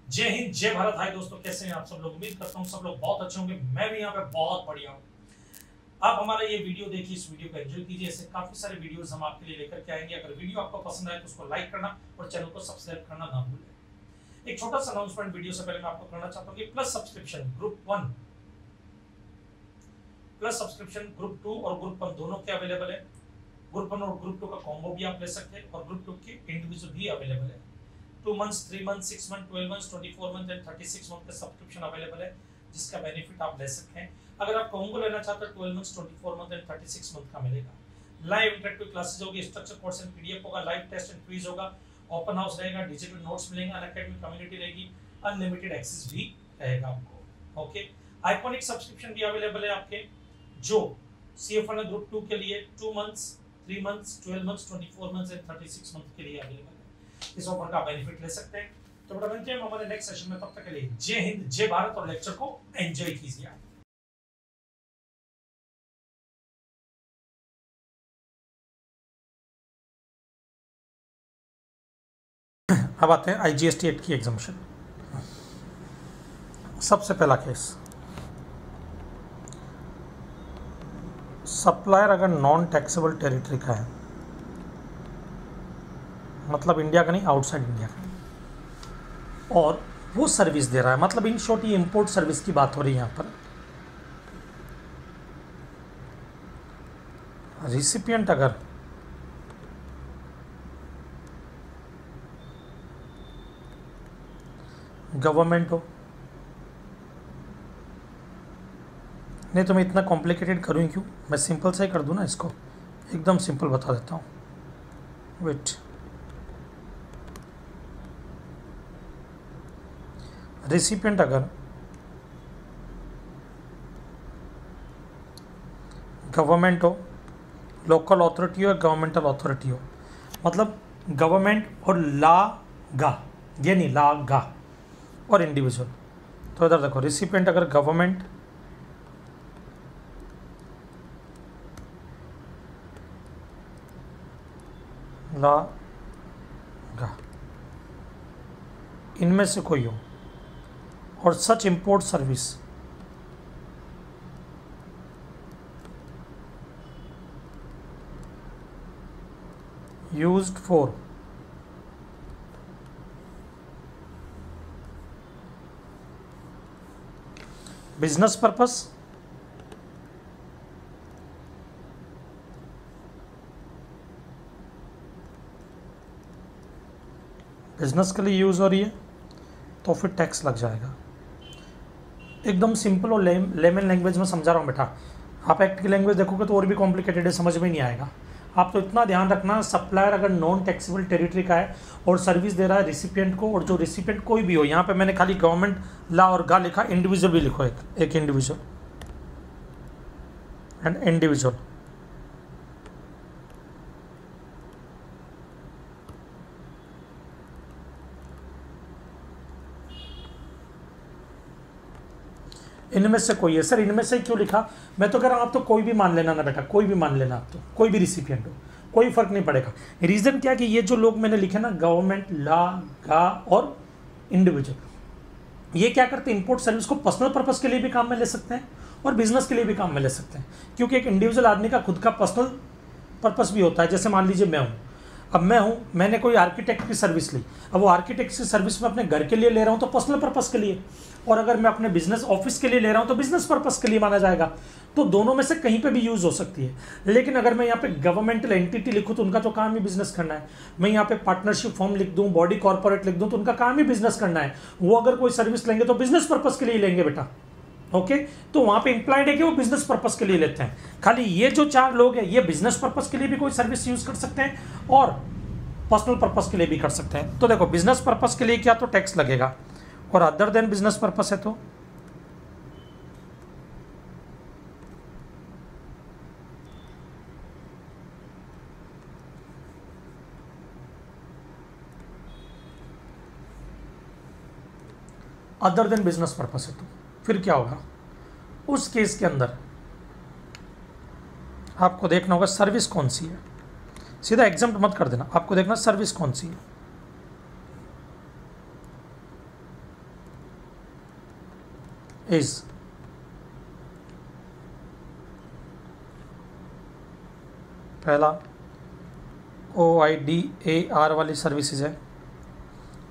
जय हिंद जय भारत। हाय दोस्तों, कैसे हैं आप सब लोग। उम्मीद करता हूँ सब लोग बहुत अच्छे होंगे। मैं भी यहाँ पे बहुत बढ़िया हूँ। आप हमारा ये वीडियो देखिए, इस वीडियो को एंजॉय कीजिए। ऐसे काफी सारे वीडियोस हम आपके लिए लेकर के आएंगे। अगर वीडियो आपको पसंद आए तो उसको लाइक करना और चैनल को सब्सक्राइब करना ना भूलें। एक छोटा सा अनाउंसमेंट वीडियो से पहले मैं आपको करना चाहता हूँ कि plus subscription group 1 plus subscription group 2 और ग्रुप 1 दोनों के अवेलेबल है। ग्रुप 1 और ग्रुप 2 का कॉम्बो भी आप ले सकते हैं और ग्रुप 2 के इंडिविजुअल भी अवेलेबल है। 2 months, 3 months, 6 months, 12 months, 24 months and 36 month का सब्सक्रिप्शन अवेलेबल है, जिसका बेनिफिट आप ले सकते हैं। अगर आप कॉम्बो लेना चाहते हैं 12 months, 24 month एंड 36 month का मिलेगा। लाइव इंटरेक्टिव क्लासेस होगी, स्ट्रक्चर कोर्स एंड पीडीएफ होगा, लाइव टेस्ट एंड क्विज होगा, ओपन हाउस रहेगा, डिजिटल नोट्स मिलेंगे, अनअकैडमी कम्युनिटी रहेगी, अनलिमिटेड एक्सेस भी रहेगा आपको। ओके, आइकॉनिक सब्सक्रिप्शन भी अवेलेबल है आपके, जो सीएफएन ग्रुप 2 के लिए 2 months, 3 months, 12 months, 24 months and 36 month के लिए अवेलेबल है। इस ऑफर का बेनिफिट ले सकते हैं। तो बड़ा मिलते हैं हमारे नेक्स्ट सेशन में। तब तक के लिए जय हिंद जय भारत और लेक्चर को एंजॉय कीजिए आप। अब आते हैं आईजीएसटी एक्ट की एग्जाम्पशन। सबसे पहला केस, सप्लायर अगर नॉन टैक्सेबल टेरिटरी का है, मतलब इंडिया का नहीं, आउटसाइड इंडिया का, और वो सर्विस दे रहा है, मतलब इन शॉर्ट ये इंपोर्ट सर्विस की बात हो रही है यहाँ पर। रिसिपिएंट अगर गवर्नमेंट हो, नहीं तो मैं इतना कॉम्प्लिकेटेड करूँ क्यों, मैं सिंपल से ही कर दूँ ना, इसको एकदम सिंपल बता देता हूँ। वेट, रेसिपिएंट अगर गवर्नमेंट हो, लोकल अथॉरिटी हो या गवर्नमेंटल अथॉरिटी हो, मतलब गवर्नमेंट और गा, ये नहीं गा और इंडिविजुअल। तो इधर देखो, रेसिपिएंट अगर गवर्नमेंट, गा, इनमें से कोई हो, और such import service used for business purpose, business के लिए यूज हो रही है, तो फिर टैक्स लग जाएगा। एकदम सिंपल और लेमन लैंग्वेज में समझा रहा हूँ बेटा। आप एक्ट की लैंग्वेज देखोगे तो और भी कॉम्प्लिकेटेड है, समझ में नहीं आएगा। आप तो इतना ध्यान रखना, सप्लायर अगर नॉन टैक्सेबल टेरिटरी का है और सर्विस दे रहा है रिसिपिएंट को, और जो रिसिपिएंट कोई भी हो, यहाँ पे मैंने खाली गवर्नमेंट ला और गा लिखा, इंडिविजुअल भी लिखो, एक इंडिविजुअल एंड इंडिविजुअल। इनमें से कोई है। सर इनमें से क्यों लिखा, मैं तो कह रहा हूँ आप तो कोई भी मान लेना ना बेटा, कोई भी मान लेना, आप तो कोई भी रिसिपिएंट हो, कोई फर्क नहीं पड़ेगा। रीजन क्या है कि ये जो लोग मैंने लिखे ना, गवर्नमेंट, ला, गा और इंडिविजुअल, ये क्या करते हैं, इंपोर्ट सर्विस को पर्सनल पर्पस के लिए भी काम में ले सकते हैं और बिजनेस के लिए भी काम में ले सकते हैं। क्योंकि एक इंडिविजुअल आदमी का खुद का पर्सनल पर्पस भी होता है। जैसे मान लीजिए मैं हूँ, अब मैं हूँ, मैंने कोई आर्किटेक्ट की सर्विस ली, अब वो आर्किटेक्ट की सर्विस में अपने घर के लिए ले रहा हूँ तो पर्सनल पर्पस के लिए, और अगर मैं अपने बिजनेस ऑफिस के लिए ले रहा हूँ तो बिजनेस पर्पस के लिए माना जाएगा। तो दोनों में से कहीं पे भी यूज हो सकती है। लेकिन अगर मैं यहाँ पे गवर्नमेंटल एंटिटी लिखूँ तो उनका तो काम ही बिजनेस करना है। मैं यहाँ पे पार्टनरशिप फॉर्म लिख दूँ, बॉडी कॉर्पोरेट लिख दूँ, तो उनका काम ही बिजनेस करना है। वो अगर कोई सर्विस लेंगे तो बिजनेस पर्पस के लिए लेंगे बेटा। ओके, तो वहां पे इंप्लाइड है कि वो बिजनेस पर्पस के लिए लेते हैं। खाली ये जो 4 लोग हैं, ये बिजनेस पर्पस के लिए भी कोई सर्विस यूज कर सकते हैं और पर्सनल पर्पस के लिए भी कर सकते हैं। तो देखो, बिजनेस पर्पस के लिए क्या तो टैक्स लगेगा, और अदर देन बिजनेस पर्पस है तो अदर देन बिजनेस पर्पस है तो फिर क्या होगा, उस केस के अंदर आपको देखना होगा सर्विस कौन सी है। सीधा एग्जाम्प्ट मत कर देना, आपको देखना सर्विस कौन सी है। इज पहला OIDAR वाली सर्विसेज है।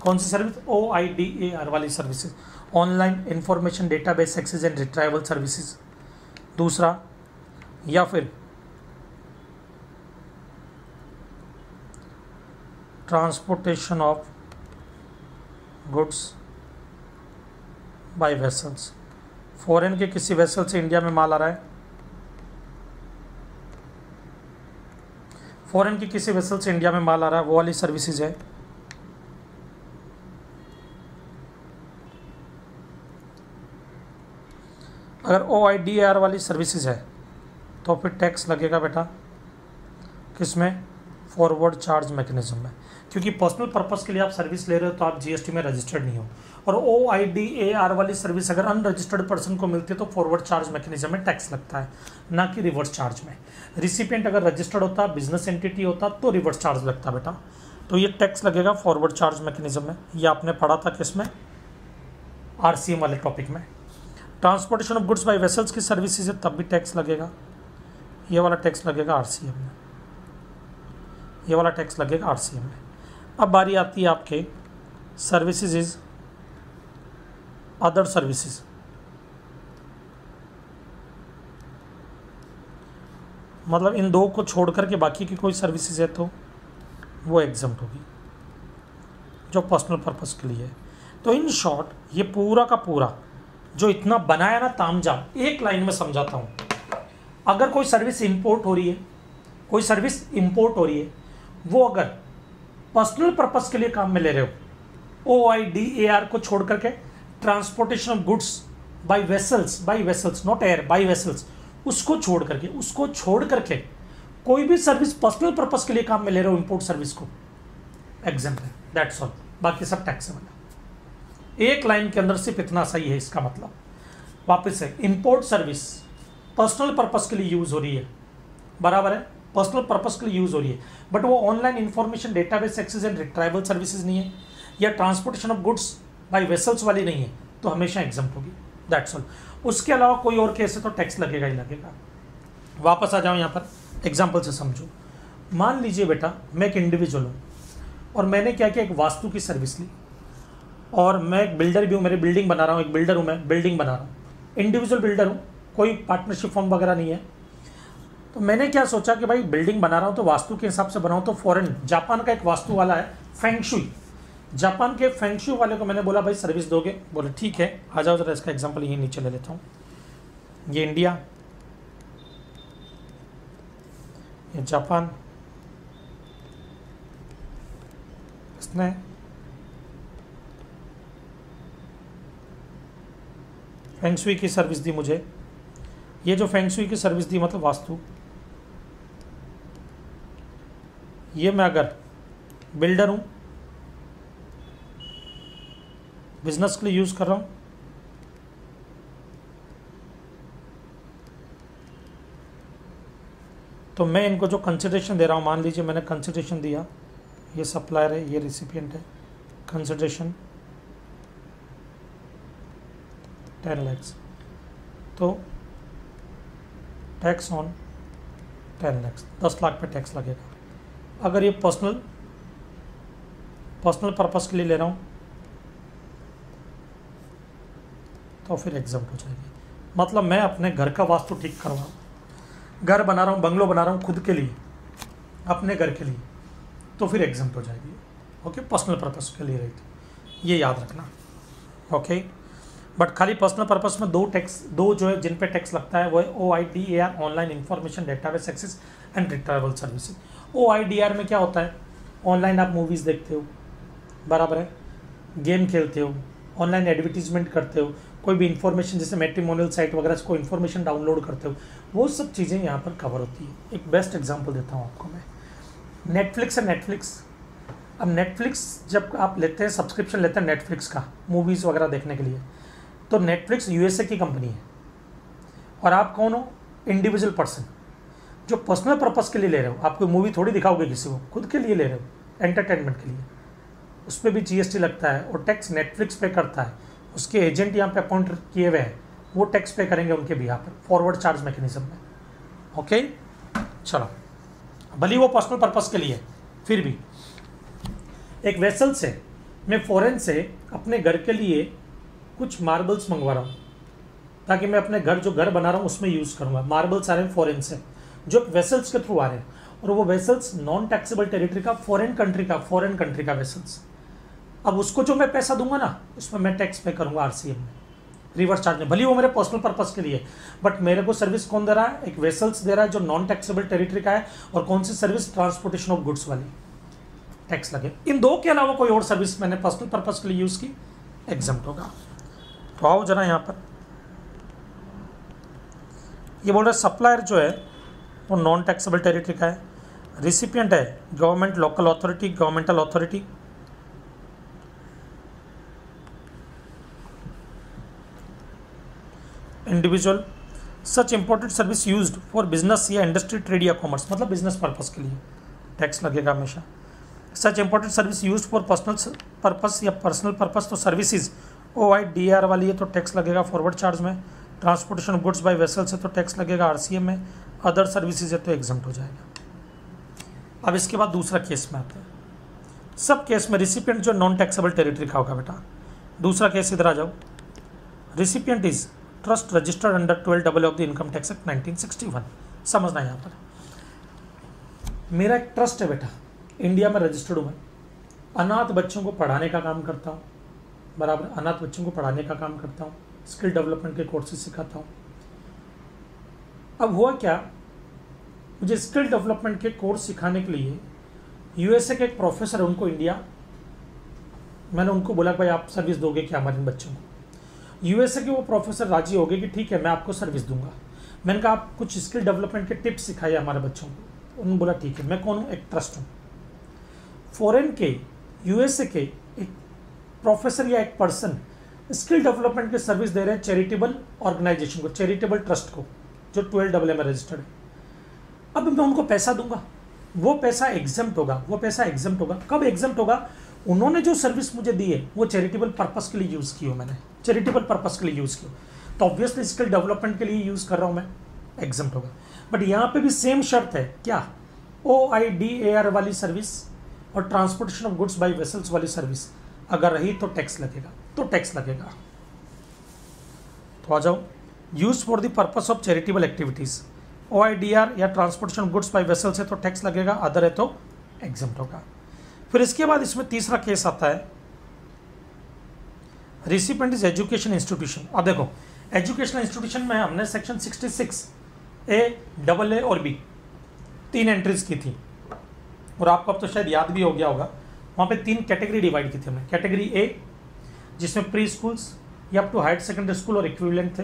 कौन सी सर्विस? OIDAR वाली services, online information database access and retrieval services. दूसरा, या फिर transportation of goods by vessels, foreign के किसी वेसल से इंडिया में माल आ रहा है, फॉरेन की किसी वेसल से इंडिया में माल आ रहा है, वो वाली सर्विसेज है। अगर OIDAR वाली सर्विसेज है तो फिर टैक्स लगेगा बेटा किसमें? फॉरवर्ड चार्ज मैकेनिज्म में, क्योंकि पर्सनल पर्पस के लिए आप सर्विस ले रहे हो तो आप GST में रजिस्टर्ड नहीं हो। और OIDAR वाली सर्विस अगर अनरजिस्टर्ड पर्सन को मिलती है तो फॉरवर्ड चार्ज मैकेनिज्म में टैक्स लगता है, ना कि रिवर्स चार्ज में। रिसिपिएंट अगर रजिस्टर्ड होता, बिजनेस एंटिटी होता, तो रिवर्स चार्ज लगता बेटा। तो ये टैक्स लगेगा फॉरवर्ड चार्ज मैकेनिज्म में। ये आपने पढ़ा था किसमें? RCM वाले टॉपिक में। Transportation of goods by vessels की सर्विसेज है, तब भी टैक्स लगेगा। ये वाला टैक्स लगेगा RCM में, ये वाला टैक्स लगेगा RCM में। अब बारी आती है आपके सर्विसेज इज अदर सर्विसेज। मतलब इन दो को छोड़ करके बाकी की कोई सर्विसेज है तो वो एग्जम्प्ट होगी, जो पर्सनल पर्पस के लिए है। तो इन शॉर्ट ये पूरा का पूरा जो इतना बनाया ना तामझाम, एक लाइन में समझाता हूँ। अगर कोई सर्विस इंपोर्ट हो रही है, कोई सर्विस इंपोर्ट हो रही है, वो अगर पर्सनल पर्पस के लिए काम में ले रहे हो, OIDAR को छोड़ करके transportation of goods by vessels not air, by vessels, उसको छोड़ करके कोई भी सर्विस पर्सनल पर्पस के लिए काम में ले रहे हो, इंपोर्ट सर्विस को एग्जाम्पल है, दैट्स ऑल। बाकी सब टैक्सेबल है। एक लाइन के अंदर सिर्फ इतना सही है इसका मतलब। वापस है, इंपोर्ट सर्विस पर्सनल पर्पस के लिए यूज हो रही है, बराबर है, पर्सनल पर्पस के लिए यूज हो रही है, बट वो online information database access and retrieval services नहीं है, या transportation of goods by vessels वाली नहीं है, तो हमेशा एग्जाम्प्ट होगी, दैट्स ऑल। उसके अलावा कोई और केस है तो टैक्स लगेगा ही लगेगा। वापस आ जाओ यहाँ पर, एग्जाम्पल से समझो। मान लीजिए बेटा मैं एक इंडिविजुअल हूँ और मैंने क्या किया, एक वास्तु की सर्विस ली, और मैं एक बिल्डर भी हूँ, मेरी बिल्डिंग बना रहा हूँ, एक बिल्डर हूँ, मैं बिल्डिंग बना रहा हूँ, इंडिविजुअल बिल्डर हूँ, कोई पार्टनरशिप फॉर्म वगैरह नहीं है। तो मैंने क्या सोचा कि भाई बिल्डिंग बना रहा हूँ तो वास्तु के हिसाब से बनाऊँ। तो फॉरेन जापान का एक वास्तु वाला है फेंग शुई, जापान के फेंग शुई वाले को मैंने बोला भाई सर्विस दोगे? बोले ठीक है, आ जाओ जरा इसका एग्जांपल यहीं नीचे ले लेता हूँ। ये इंडिया, ये जापान, इसने फेंग शुई की सर्विस दी मुझे। ये जो फेंग शुई की सर्विस दी मतलब वास्तु, ये मैं अगर बिल्डर हूँ, बिजनेस के लिए यूज कर रहा हूँ, तो मैं इनको जो कंसिडरेशन दे रहा हूँ, मान लीजिए मैंने कंसिडरेशन दिया, ये सप्लायर है, ये रिसिपिएंट है, कंसिडरेशन 10 lakhs, तो टैक्स ऑन 10 lakhs, 10 लाख पे टैक्स लगेगा। अगर ये पर्सनल पर्पस के लिए ले रहा हूँ तो फिर एग्जाम्प्ट हो जाएगी। मतलब मैं अपने घर का वास्तु ठीक करवा रहा हूँ, घर बना रहा हूँ, बंगलो बना रहा हूँ खुद के लिए, अपने घर के लिए, तो फिर एग्जाम्प्ट हो जाएगी। ओके, पर्सनल पर्पस के लिए रही थी, ये याद रखना। ओके, बट खाली पर्सनल पर्पस में दो जो है जिन पे टैक्स लगता है वो है OIDAR, online information database access and retrieval services. OIDAR में क्या होता है, ऑनलाइन आप मूवीज़ देखते हो, बराबर है, गेम खेलते हो, ऑनलाइन एडवर्टीजमेंट करते हो, कोई भी इन्फॉर्मेशन जैसे मैट्रिमोनियल साइट वगैरह से कोई इन्फॉर्मेशन डाउनलोड करते हो, वो सब चीज़ें यहाँ पर कवर होती है। एक बेस्ट एग्जांपल देता हूँ आपको मैं, नेटफ्लिक्स है। नेटफ्लिक्स, अब नेटफ्लिक्स जब आप लेते हैं, सब्सक्रिप्शन लेते हैं नेटफ्लिक्स का मूवीज़ वगैरह देखने के लिए, तो नेटफ्लिक्स USA की कंपनी है, और आप कौन हो, इंडिविजुअल पर्सन जो पर्सनल पर्पस के लिए ले रहे हो। आप कोई मूवी थोड़ी दिखाओगे किसी को, खुद के लिए ले रहे हो, एंटरटेनमेंट के लिए, उस पर भी GST लगता है और टैक्स नेटफ्लिक्स पे करता है, उसके एजेंट यहाँ पे अपॉइंट किए हुए हैं, वो टैक्स पे करेंगे उनके बिहाफ पर फॉरवर्ड चार्ज मैकेनिज्म में। ओके, चलो, भले वो पर्सनल पर्पस के लिए, फिर भी एक वेसल से मैं फॉरेन से अपने घर के लिए कुछ मार्बल्स मंगवा रहा हूँ ताकि मैं अपने घर, जो घर बना रहा हूँ उसमें यूज़ करूँगा। मार्बल्स आ रहे हैं फॉरेन से जो वेसल्स के थ्रू आ रहे हैं, और वो वेसल्स नॉन टैक्सेबल टेरिटरी का, फॉरेन कंट्री का वेसल्स। अब उसको जो मैं पैसा दूंगा ना, उसमें मैं टैक्स पे करूँगा आरसीएम में, रिवर्स चार्ज में। भले वो मेरे पर्सनल पर्पस के लिए, बट मेरे को सर्विस कौन दे रहा है? एक वेसल्स दे रहा है जो नॉन टैक्सेबल टेरिटरी का है। और कौन सी सर्विस? ट्रांसपोर्टेशन ऑफ गुड्स वाली, टैक्स लगे। इन दो के अलावा कोई और सर्विस मैंने पर्सनल पर्पस के लिए यूज़ की, एग्जम्प्ट होगा। तो आओ जरा यहाँ पर, ये बोल रहे सप्लायर जो है वो नॉन टैक्सेबल टेरिटरी का है, रिसिपिएंट है government, local authority, governmental authority, individual. Such imported service used for business या इंडस्ट्री, ट्रेड या कॉमर्स, मतलब बिजनेस पर्पस के लिए टैक्स लगेगा हमेशा। Such imported service used for personal purpose या पर्सनल पर्पस, तो सर्विसेज OIDR वाली है तो टैक्स लगेगा फॉरवर्ड चार्ज में। Transportation of goods by vessel से तो टैक्स लगेगा आरसीएम में। अदर सर्विसेज है तो एग्जम्प्ट हो जाएगा। अब इसके बाद दूसरा केस में आते हैं। सब केस में रिसिपिएंट जो नॉन टैक्सेबल टेरिटरी का होगा बेटा। दूसरा केस इधर आ जाओ, recipient is trust registered under 12 of the income tax act 1961। समझना यहाँ पर, मेरा एक ट्रस्ट है बेटा, इंडिया में रजिस्टर्ड हूँ मैं, अनाथ बच्चों को पढ़ाने का काम करता हूँ, बराबर, अनाथ बच्चों को पढ़ाने का काम करता हूँ, स्किल डेवलपमेंट के कोर्सेज सिखाता हूँ। अब हुआ क्या, मुझे स्किल डेवलपमेंट के कोर्स सिखाने के लिए USA के एक प्रोफेसर है, उनको इंडिया, मैंने उनको बोला भाई आप सर्विस दोगे क्या हमारे बच्चों को? USA के वो प्रोफेसर राजी हो गए कि ठीक है मैं आपको सर्विस दूंगा। मैंने कहा आप कुछ स्किल डेवलपमेंट के टिप्स सिखाइए हमारे बच्चों को। उन्होंने बोला ठीक है। मैं कौन हूँ? एक ट्रस्ट हूँ। फॉरेन के, USA के एक प्रोफेसर या एक पर्सन स्किल डेवलपमेंट की सर्विस दे रहे हैं चैरिटेबल ऑर्गेनाइजेशन को, चैरिटेबल ट्रस्ट को, जो 12 में रजिस्टर्ड है। अब मैं उनको पैसा दूंगा, वो पैसा एग्जम्प्ट होगा। वो पैसा एग्जम्प्ट होगा कब एग्जम्प्ट होगा? उन्होंने जो सर्विस मुझे दी है वो चैरिटेबल पर्पस के लिए यूज़ की हो, मैंने चैरिटेबल पर्पस के लिए यूज़ की हो, तो ऑब्वियसली स्किल डेवलपमेंट के लिए यूज़ कर रहा हूँ मैं, एग्जम्प्ट होगा। बट यहाँ पे भी सेम शर्त है, क्या? OIDAR वाली सर्विस और transportation of goods by vessels वाली सर्विस अगर रही तो टैक्स लगेगा, तो टैक्स लगेगा। तो आ जाओ, use for the purpose of charitable activities, OIDR या transportation of goods by vessels है तो टैक्स लगेगा, अदर है तो एग्जम्प्ट होगा। फिर इसके बाद इसमें तीसरा केस आता है, रिसिपिएंट इज एजुकेशन इंस्टीट्यूशन। अब देखो, एजुकेशनल इंस्टीट्यूशन में हमने सेक्शन 66 A, AA और B 3 एंट्रीज की थी, और आपको अब तो शायद याद भी हो गया होगा। वहाँ पे 3 कैटेगरी डिवाइड की थी हमने। कैटेगरी A जिसमें प्री स्कूल्स या up to higher secondary school और इक्विवेलेंट थे।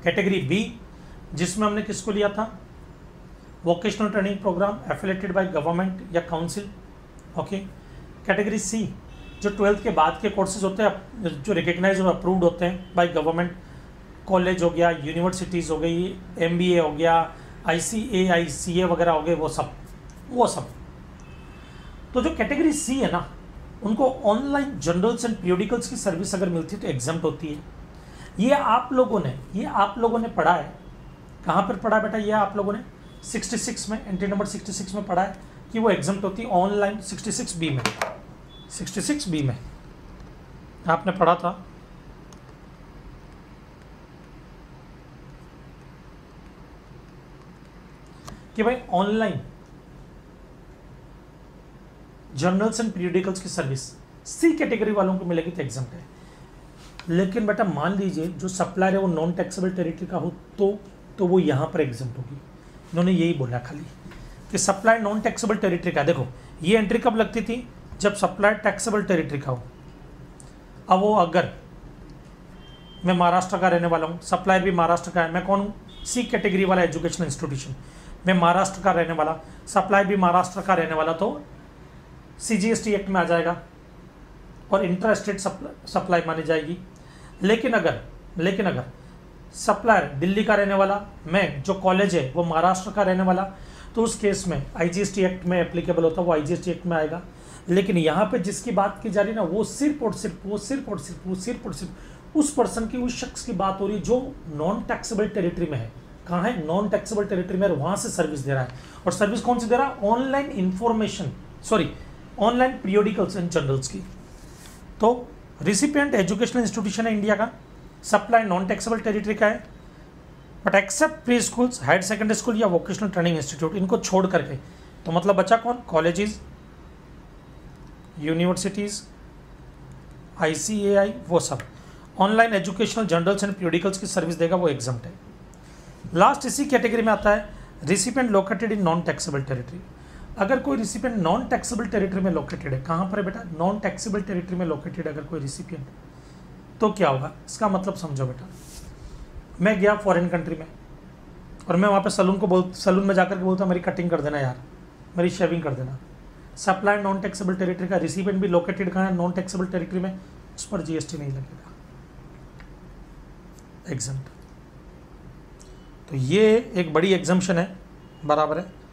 कैटेगरी B जिसमें हमने किसको लिया था? Vocational training program affiliated by government या काउंसिल। ओके। कैटेगरी C जो 12th के बाद के कोर्सेज होते हैं जो रिकग्नाइज और अप्रूव्ड होते हैं बाय गवर्नमेंट, कॉलेज हो गया, यूनिवर्सिटीज़ हो गई, MBA हो गया, ICA ICA वगैरह हो गए, वो सब। तो जो कैटेगरी C है ना, उनको ऑनलाइन जर्नल्स एंड पीरियोडिकल्स की सर्विस अगर मिलती है तो एग्जम्प्ट होती है। ये आप लोगों ने पढ़ा है, कहाँ पर पढ़ा बेटा? ये आप लोगों ने 66 में, एंट्री नंबर 66 में पढ़ा है कि वो एग्जम्प्ट होती है ऑनलाइन। 66B में आपने पढ़ा था कि भाई ऑनलाइन जर्नल्स एंड पीरियोडिकल्स की सर्विस C कैटेगरी वालों को मिलेगी तो एग्जम्प्ट है। लेकिन बेटा मान लीजिए जो सप्लायर है वो नॉन टैक्सेबल टेरिटरी का हो तो वो यहाँ पर एग्जम्प्ट होगी। इन्होंने यही बोला खाली कि सप्लायर नॉन टैक्सेबल टेरिटरी का। देखो ये एंट्री कब लगती थी? जब सप्लायर टैक्सेबल टेरिटरी का हो। अब वो अगर मैं महाराष्ट्र का रहने वाला हूँ, सप्लायर भी महाराष्ट्र का है, मैं कौन हूँ? C कैटेगरी वाला एजुकेशनल इंस्टीट्यूशन, मैं महाराष्ट्र का रहने वाला, सप्लायर भी महाराष्ट्र का रहने वाला, तो CGST एक्ट में आ जाएगा और इंट्रा स्टेट सप्लाई मानी जाएगी। लेकिन अगर सप्लायर दिल्ली का रहने वाला, मैं जो कॉलेज है वो महाराष्ट्र का रहने वाला, तो उस केस में IGST एक्ट में एप्लीकेबल होता है, वो IGST एक्ट में आएगा। लेकिन यहाँ पे जिसकी बात की जा रही है ना, वो सिर्फ उस पर्सन की, उस शख्स की बात हो रही है जो नॉन टैक्सेबल टेरिटरी में है। कहाँ है? नॉन टैक्सेबल टेरिटरी में, वहां से सर्विस दे रहा है। और सर्विस कौन सी दे रहा है? Online information, sorry online periodicals and journals की। तो रिसिपिएंट एजुकेशनल इंस्टीट्यूशन है इंडिया का, सप्लाई नॉन टैक्सेबल टेरिटरी का है, but except pre schools, higher secondary school या वोकेशनल ट्रेनिंग इंस्टीट्यूट, इनको छोड़ करके। तो मतलब बचा कौन? कॉलेजेस, यूनिवर्सिटीज, ICAI, वो सब online educational journals and periodicals की सर्विस देगा, वो एग्जम्प्ट है। लास्ट इसी कैटेगरी में आता है recipient located in non taxable territory. अगर कोई रिसिपिएंट नॉन टैक्सेबल टेरिटरी में लोकेटेड है, कहाँ पर है बेटा? नॉन टैक्सेबल टेरिटरी में लोकेटेड अगर कोई रिसिपिएंट, तो क्या होगा? इसका मतलब समझो बेटा, मैं गया फॉरेन कंट्री में और मैं वहाँ पे सलून में जाकर के बोलता मेरी कटिंग कर देना यार, मेरी शेविंग कर देना। सप्लाई नॉन टैक्सेबल टेरिटरी का, रिसिपिएंट भी लोकेटेड कहाँ है? नॉन टैक्सेबल टेरिटरी में, उस पर GST नहीं लगेगा, एग्जम्प्ट। तो ये एक बड़ी एग्जम्पशन है, बराबर है।